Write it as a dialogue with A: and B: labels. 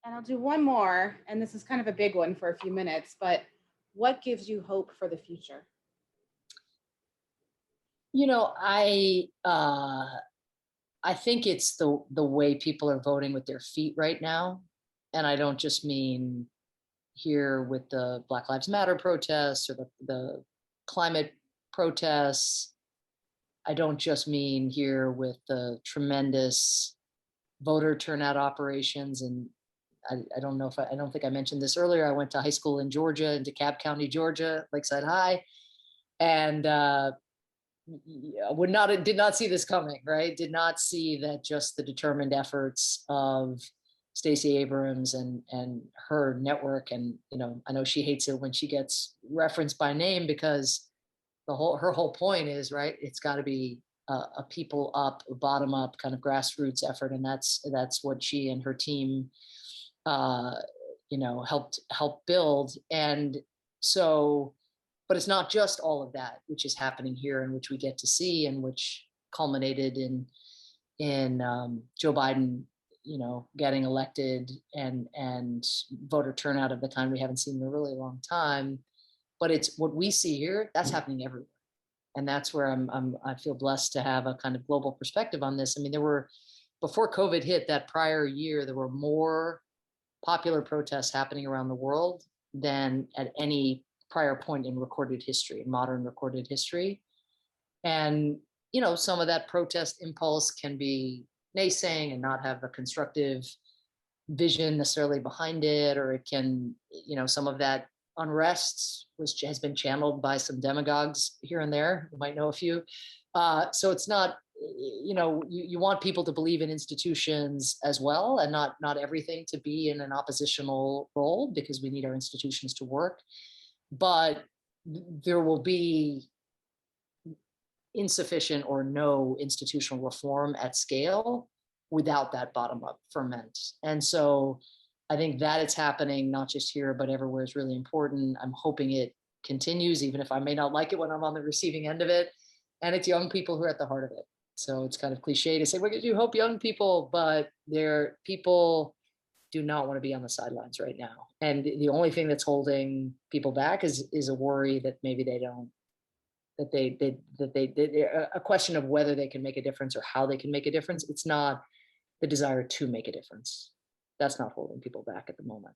A: And I'll do one more, and this is kind of a big one for a few minutes, but what gives you hope for the future?
B: You know, I think it's the way people are voting with their feet right now. And I don't just mean here with the Black Lives Matter protests or the climate protests. I don't just mean here with the tremendous voter turnout operations. And I don't know if I don't think I mentioned this earlier. I went to high school in Georgia, in DeKalb County, Georgia, Lakeside High, and did not see this coming, right? Did not see that just the determined efforts of Stacey Abrams and her network. And, you know, I know she hates it when she gets referenced by name because her whole point is, right, it's got to be a people up, bottom up kind of grassroots effort. And that's what she and her team, you know, helped build. And so, but it's not just all of that, which is happening here and which we get to see and which culminated in Joe Biden, you know, getting elected and voter turnout of the kind we haven't seen in a really long time. But it's what we see here, that's happening everywhere. And that's where I feel blessed to have a kind of global perspective on this. I mean, before COVID hit that prior year, there were more popular protests happening around the world than at any prior point in recorded history, in modern recorded history. And, you know, some of that protest impulse can be naysaying and not have a constructive vision necessarily behind it, or it can, you know, some of that unrest has been channeled by some demagogues here and there. You might know a few. So it's not, you know, you want people to believe in institutions as well, and not everything to be in an oppositional role, because we need our institutions to work. But there will be insufficient or no institutional reform at scale without that bottom-up ferment. And so I think that it's happening not just here, but everywhere is really important. I'm hoping it continues, even if I may not like it when I'm on the receiving end of it. And it's young people who are at the heart of it. So it's kind of cliche to say, we're going to hope young people, but people do not want to be on the sidelines right now. And the only thing that's holding people back is a worry that maybe they don't, a question of whether they can make a difference or how they can make a difference. It's not the desire to make a difference. That's not holding people back at the moment.